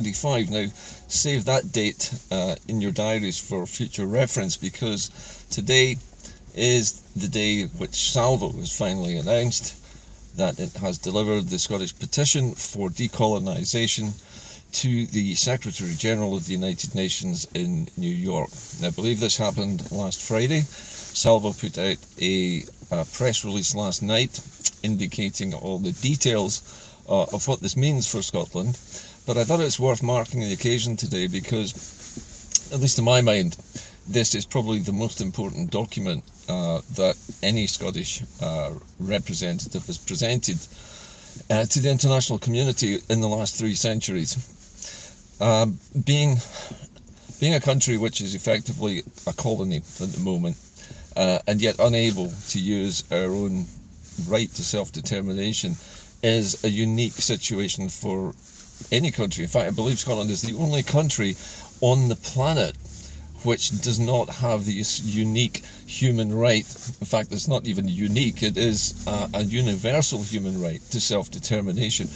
25. Now, save that date in your diaries for future reference, because today is the day which SALVO has finally announced that it has delivered the Scottish petition for decolonisation to the Secretary General of the United Nations in New York. And I believe this happened last Friday. SALVO put out a press release last night indicating all the details of what this means for Scotland. But I thought it's worth marking the occasion today because, at least in my mind, this is probably the most important document that any Scottish representative has presented to the international community in the last 3 centuries. Being a country which is effectively a colony at the moment, and yet unable to use our own right to self-determination, is a unique situation for any country. In fact, I believe Scotland is the only country on the planet which does not have this unique human right. In fact, it's not even unique, it is a universal human right to self-determination.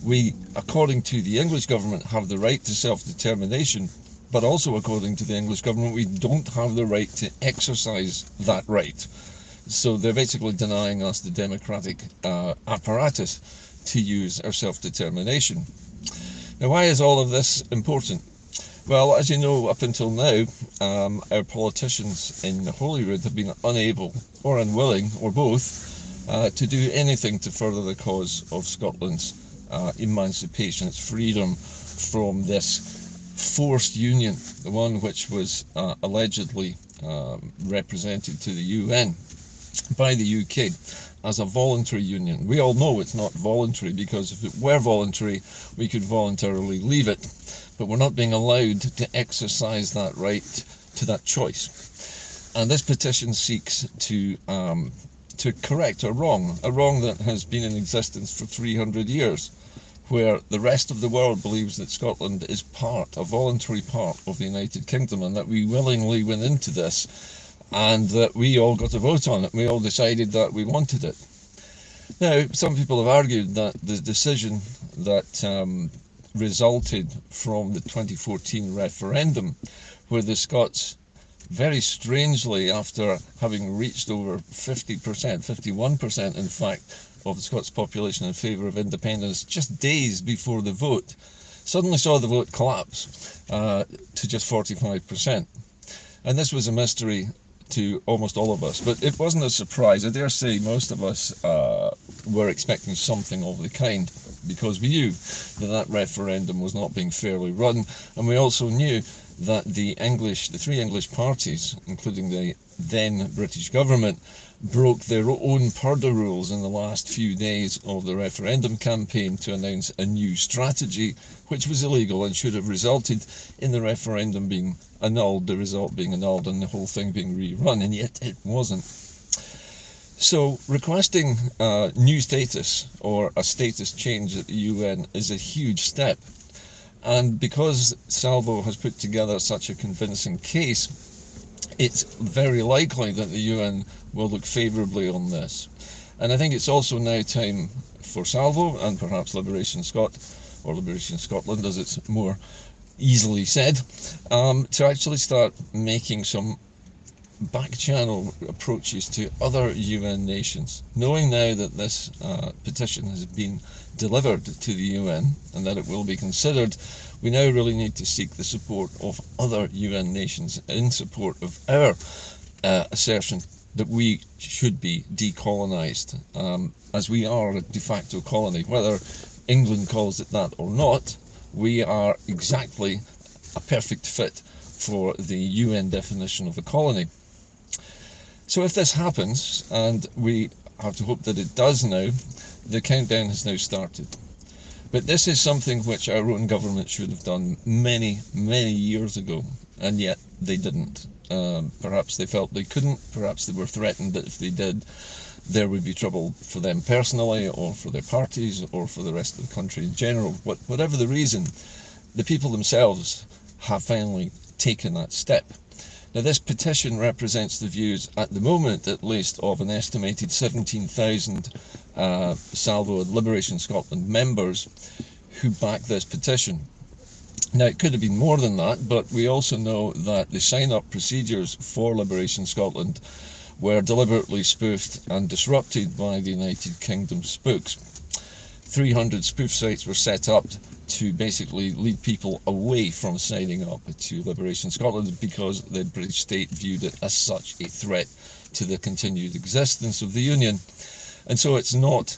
We, according to the English government, have the right to self-determination, but also according to the English government, we don't have the right to exercise that right. So they're basically denying us the democratic apparatus to use our self-determination. Now, why is all of this important? Well, as you know, up until now, our politicians in Holyrood have been unable or unwilling, or both, to do anything to further the cause of Scotland's emancipation, its freedom from this forced union, the one which was allegedly represented to the UN by the UK as a voluntary union. We all know it's not voluntary, because if it were voluntary, we could voluntarily leave it. But we're not being allowed to exercise that right to that choice. And this petition seeks to correct a wrong that has been in existence for 300 years, where the rest of the world believes that Scotland is a voluntary part of the United Kingdom, and that we willingly went into this, and that we all got a vote on it. We all decided that we wanted it. Now, some people have argued that the decision that resulted from the 2014 referendum, where the Scots, very strangely, after having reached over 50%, 51% in fact, of the Scots population in favour of independence just days before the vote, suddenly saw the vote collapse to just 45%. And this was a mystery to almost all of us, but it wasn't a surprise. I dare say most of us were expecting something of the kind, because we knew that referendum was not being fairly run, and we also knew that the 3 English parties, including the then British government, broke their own purdah rules in the last few days of the referendum campaign to announce a new strategy, which was illegal and should have resulted in the referendum being annulled, the result being annulled, and the whole thing being rerun, and yet it wasn't. So requesting new status, or a status change at the UN, is a huge step. And because SALVO has put together such a convincing case, it's very likely that the UN will look favourably on this. And I think it's also now time for SALVO, and perhaps Liberation Scot, or Liberation Scotland as it's more easily said, to actually start making some back-channel approaches to other UN nations. Knowing now that this petition has been delivered to the UN and that it will be considered, we now really need to seek the support of other UN nations in support of our assertion that we should be decolonised, as we are a de facto colony. Whether England calls it that or not, we are exactly a perfect fit for the UN definition of a colony. So if this happens, and we have to hope that it does now, the countdown has now started. But this is something which our own government should have done many, many years ago, and yet they didn't. Perhaps they felt they couldn't, perhaps they were threatened that if they did, there would be trouble for them personally, or for their parties, or for the rest of the country in general. Whatever the reason, the people themselves have finally taken that step. Now, this petition represents the views, at the moment at least, of an estimated 17,000 SALVO and Liberation Scotland members who back this petition. Now, it could have been more than that, but we also know that the sign-up procedures for Liberation Scotland were deliberately spoofed and disrupted by the United Kingdom spooks. 300 spoof sites were set up to basically lead people away from signing up to Liberation Scotland because the British state viewed it as such a threat to the continued existence of the Union. And so it's not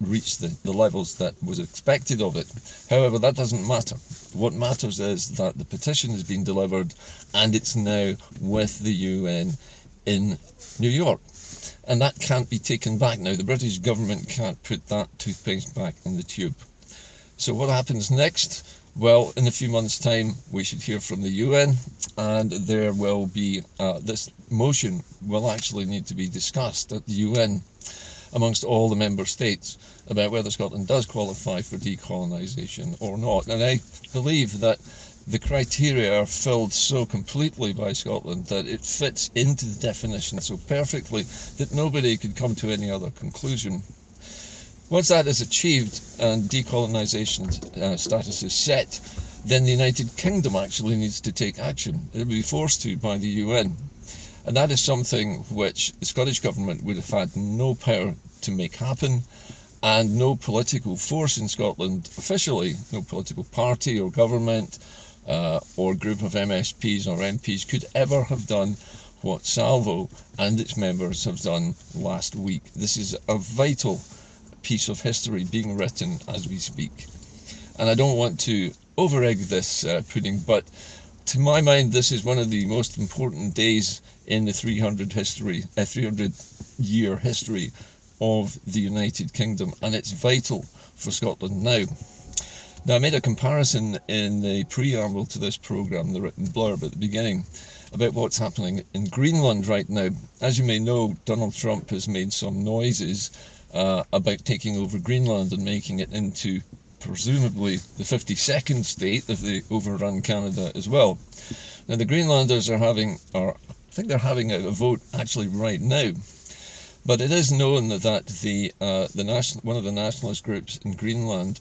reached the levels that was expected of it. However, that doesn't matter. What matters is that the petition has been delivered and it's now with the UN in New York. And that can't be taken back now. The British government can't put that toothpaste back in the tube. So what happens next? Well, in a few months' time, we should hear from the UN, and there will be, this motion will actually need to be discussed at the UN amongst all the member states about whether Scotland does qualify for decolonisation or not. And I believe that the criteria are filled so completely by Scotland that it fits into the definition so perfectly that nobody could come to any other conclusion. Once that is achieved and decolonisation status is set, then the United Kingdom actually needs to take action. It will be forced to by the UN. And that is something which the Scottish Government would have had no power to make happen, and no political force in Scotland officially, no political party or government or group of MSPs or MPs could ever have done what SALVO and its members have done last week. This is a vital piece of history being written as we speak. And I don't want to over-egg this pudding, but to my mind, this is one of the most important days in the 300-year history of the United Kingdom, and it's vital for Scotland now. Now, I made a comparison in the preamble to this programme, the written blurb at the beginning, about what's happening in Greenland right now. As you may know, Donald Trump has made some noises about taking over Greenland and making it into presumably the 52nd state if they overrun Canada as well. Now, the Greenlanders are having, or I think they're having a vote actually right now. But it is known that one of the nationalist groups in Greenland,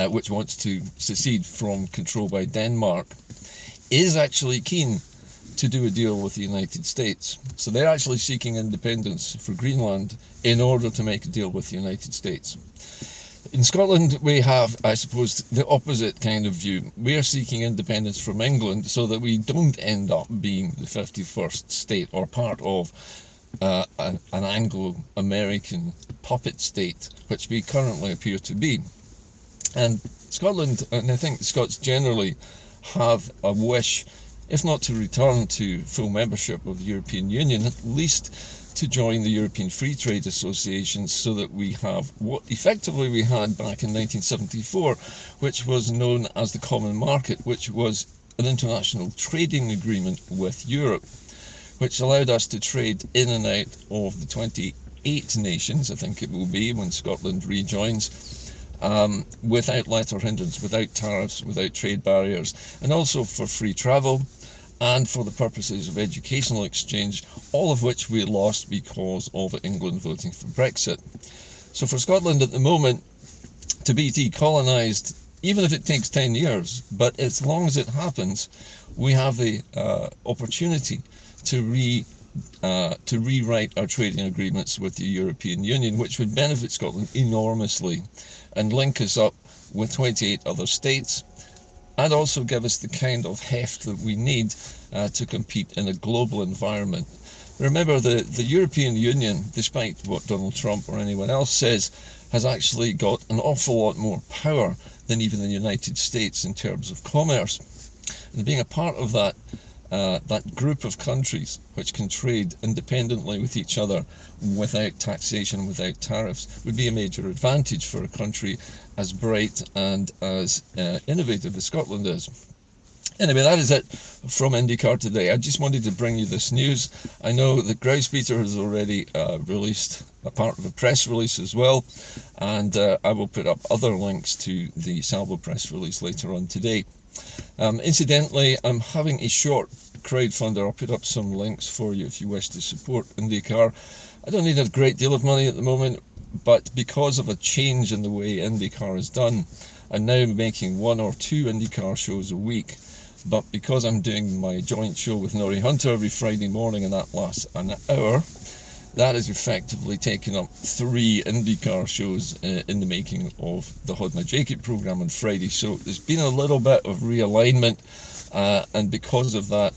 which wants to secede from control by Denmark, is actually keen to do a deal with the United States. So they're actually seeking independence for Greenland in order to make a deal with the United States. In Scotland, we have, I suppose, the opposite kind of view. We are seeking independence from England so that we don't end up being the 51st state or part of an Anglo-American puppet state, which we currently appear to be. And Scotland, and I think the Scots generally, have a wish, if not to return to full membership of the European Union, at least to join the European Free Trade Association, so that we have what effectively we had back in 1974, which was known as the Common Market, which was an international trading agreement with Europe, which allowed us to trade in and out of the 28 nations, I think it will be, when Scotland rejoins, without let or hindrance, without tariffs, without trade barriers, and also for free travel and for the purposes of educational exchange, all of which we lost because of England voting for Brexit. So for Scotland at the moment, to be decolonised, even if it takes 10 years, but as long as it happens, we have the opportunity to rewrite our trading agreements with the European Union, which would benefit Scotland enormously and link us up with 28 other states, and also give us the kind of heft that we need to compete in a global environment. Remember, the European Union, despite what Donald Trump or anyone else says, has actually got an awful lot more power than even the United States in terms of commerce. And being a part of that group of countries which can trade independently with each other without taxation, without tariffs, would be a major advantage for a country as bright and as innovative as Scotland is. Anyway, that is it from Inde-Car today. I just wanted to bring you this news. I know that Grouspeter has already released a part of a press release as well, and I will put up other links to the SALVO press release later on today. Incidentally, I'm having a short crowdfunder. I'll put up some links for you if you wish to support Inde-Car. I don't need a great deal of money at the moment, but because of a change in the way Inde-Car is done, I'm now making 1 or 2 Inde-Car shows a week, but because I'm doing my joint show with Norrie Hunter every Friday morning and that lasts an hour, that is effectively taking up 3 Inde-Car shows in the making of the Hodna Jacob programme on Friday. So there's been a little bit of realignment, and because of that,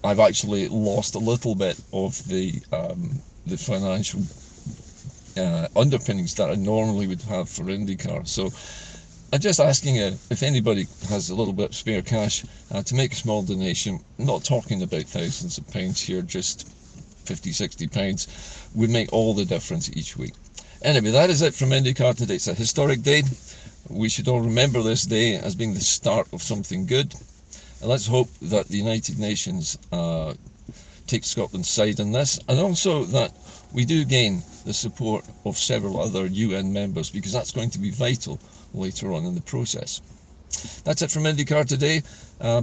I've actually lost a little bit of the financial underpinnings that I normally would have for Inde-Car. So I'm just asking if anybody has a little bit of spare cash to make a small donation. I'm not talking about thousands of pounds here, just 50, 60 pounds would make all the difference each week. Anyway, that is it from Inde-Car today. It's a historic day. We should all remember this day as being the start of something good. And let's hope that the United Nations take Scotland's side in this, and also that we do gain the support of several other UN members, because that's going to be vital later on in the process. That's it from Inde-Car today.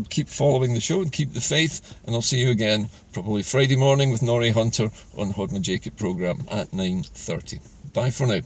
Keep following the show and keep the faith, and I'll see you again probably Friday morning with Norrie Hunter on Hodna Jacob programme at 9:30. Bye for now.